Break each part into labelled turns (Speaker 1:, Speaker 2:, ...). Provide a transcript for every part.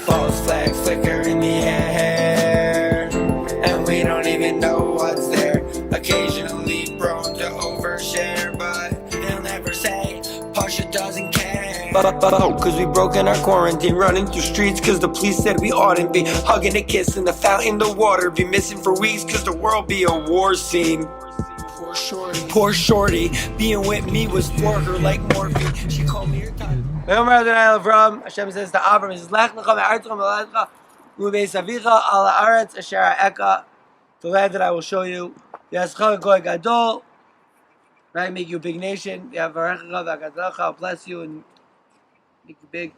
Speaker 1: False flag flicker in the air, and we don't even know what's there. Occasionally prone to overshare, but they'll never say PASHUT doesn't care. Cause we broken our quarantine, running through streets cause the police said we oughtn't be. Hugging a kiss in the fountain, the water be missing for weeks cause the world be a war scene. Poor shorty, being with me was for her like morphine. She called me her time. Hashem says to Avram, says, Lech Lecha me'artcha me'ladcha u'beis avicha al haaretz asher ha'eka, the land that I will show you. V'yascha goy gadol, right, make you a big nation. V'yavarechecha v'agadlecha, I'll bless you and make you big.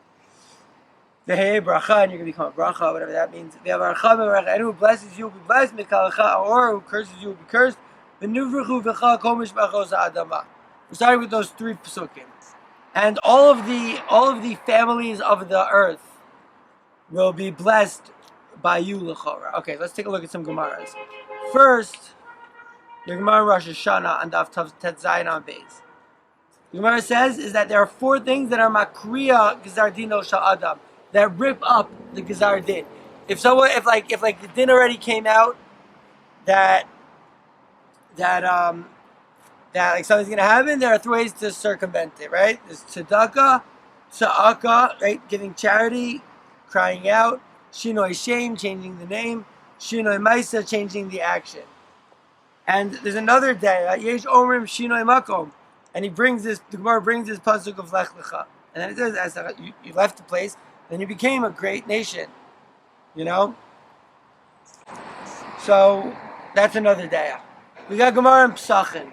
Speaker 1: V'hei bracha, and you're going to become a bracha, whatever that means. V'yavarecha me'varecha, anyone who blesses you will be blessed. Mikalecha, or who curses you will be cursed. V'nuvruchu v'cha kol mishpachos ha'adama. We're starting with those three psukim. And all of the families of the earth will be blessed by you, Lechora. Okay, let's take a look at some Gemaras. First, the Gemara Rosh Hashanah and Daf Tet Zayin on Beis. The Gemara says is that there are four things that are makriya gizar dino shel adam, that rip up the gizar din. If the din already came out that like something's going to happen, there are three ways to circumvent it, right? There's tzedakah, tza'aka, right? Giving charity, crying out, shinoi shame, changing the name, shinoi maisa, changing the action. And there's another day, yesh omrim shinoi makom, and the Gemara brings this pasuk of Lech Lecha. And then it says, you left the place, then you became a great nation, you know? So, that's another day. We got Gemara and Pesachim.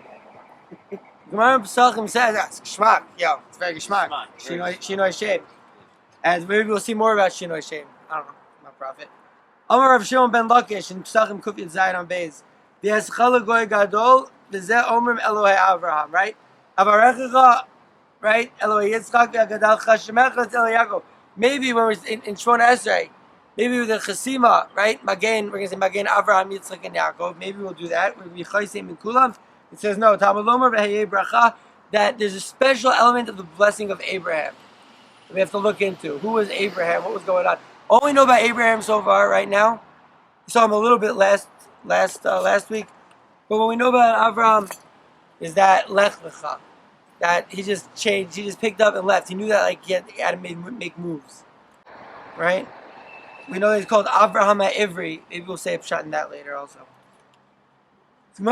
Speaker 1: Gemara Pesachim says that's Shmak. Yo, it's very Shmak. Shinoi Shem. And maybe we'll see more about Shinoi Shem. I don't know. I'm not a prophet. Amar Rav Shimon ben Lakish in Pesachim Kuf Yud Zayin on Beis. V'yeschal goy gadol v'zeh omrim Elohei Avraham. Right? Avarechecha. Right? Elohei Yitzchak v'agadal chashemecha Elohei Yaakov. Maybe when we're in Shmona Esrei, maybe with the Chasima, right? Magen, we're going to say Magen Avraham, Yitzchak, and Yaakov. Maybe we'll do that. We're going to be Chaysim and Kulam. It says no, Tamalomer v'hayei bracha, that there's a special element of the blessing of Abraham that we have to look into. Who was Abraham? What was going on? All we know about Abraham so far, right now, we saw him a little bit last week, but what we know about Avraham is that Lech Lecha, that he just changed, he just picked up and left. He knew that he had to make moves, right? We know that he's called Avraham HaIvri. Maybe we'll say a pshat in that later also. It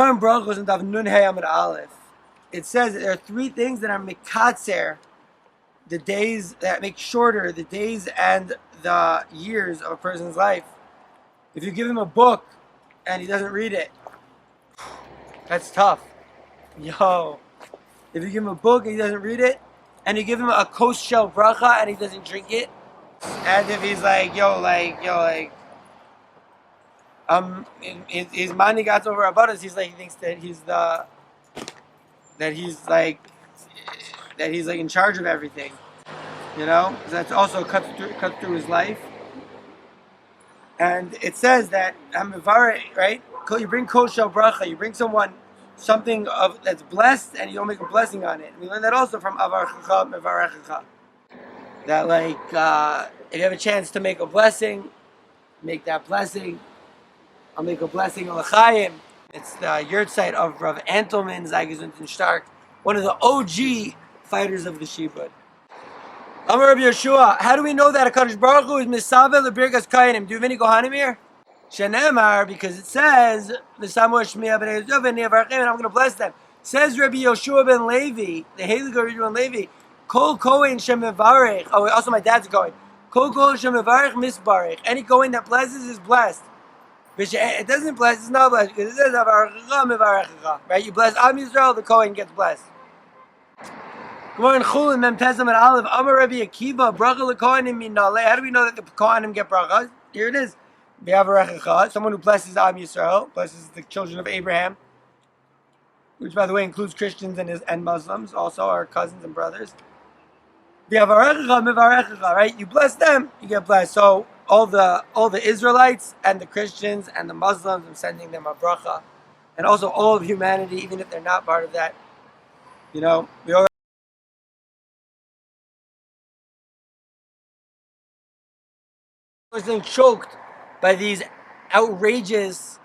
Speaker 1: says that there are three things that are mikatzer, the days that make shorter the days and the years of a person's life. If you give him a book and he doesn't read it, that's tough. Yo, if you give him a book and he doesn't read it, and you give him a kos shel bracha and he doesn't drink it, and if he's his money got over about us. He thinks that he's in charge of everything. You know, that's also cut through his life. And it says that right? You bring kol shel bracha. You bring something that's blessed, and you don't make a blessing on it. And we learn that also from Avarechecha Mevarechecha. That if you have a chance to make a blessing, make that blessing. I'll make a blessing on L'chaim. It's the yurtzeit of Rav Antelman Zaygesund and Stark, one of the OG fighters of the Shibud. Amar Rabbi Yeshua, how do we know that HaKadosh Baruch Hu is Misavel L'Birkas Kainim? Do you have any Kohanim here? Shenemar, because it says Misamu Shmiya B'nei Yosef and I'm going to bless them. Says Rabbi Yeshua ben Levi, the Haley Rabbi Yeshua ben Levi, Kol Kohen Shem Mevarech. Oh, also my dad's going. Kol Kohen Shem Mevarech Misbarech. Any Kohen that blesses is blessed. It doesn't bless, it's not blessed, because it says, right? You bless Am Yisrael, the Kohen gets blessed. Come on, Chulin, Mem Pesam and Aleph, Amar Rabbi Akiva, Bracha LeKohanim Min Naleh. How do we know that the Kohanim get bracha? Here it is. Someone who blesses Am Yisrael, blesses the children of Abraham, which by the way includes Christians and Muslims, also our cousins and brothers. Right? You bless them, you get blessed. So all the Israelites and the Christians and the Muslims, I'm sending them a bracha, and also all of humanity, even if they're not part of that. You know, we all
Speaker 2: We're choked by these outrageous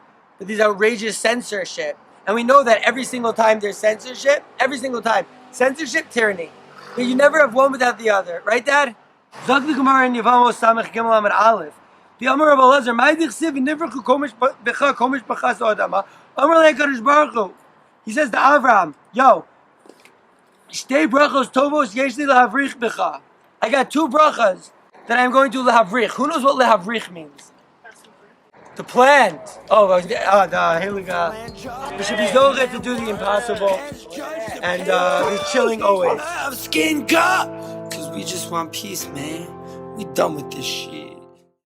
Speaker 2: censorship. And we know that every single time there's censorship, censorship, tyranny. But you never have one without the other. Right, Dad? Zog the Gemara in Yevamos Samech Gimel Amud Aleph. The Amar of Elazar, Ma'id Chsiv Nivrachu Komish Becha Komish Bechas Odama. Amar LeKadosh Baruch Hu. He says to Avraham, yo, shtei brachos tovos yesh li lahavrich becha. I got 2 brachas that I'm going to lahavrich. Who knows what lahavrich means? To plant. Oh, the Heliga. We should be zocher to do the impossible. And he's chilling always.
Speaker 1: Skin cut. Cause we just want peace, man. We done with this shit.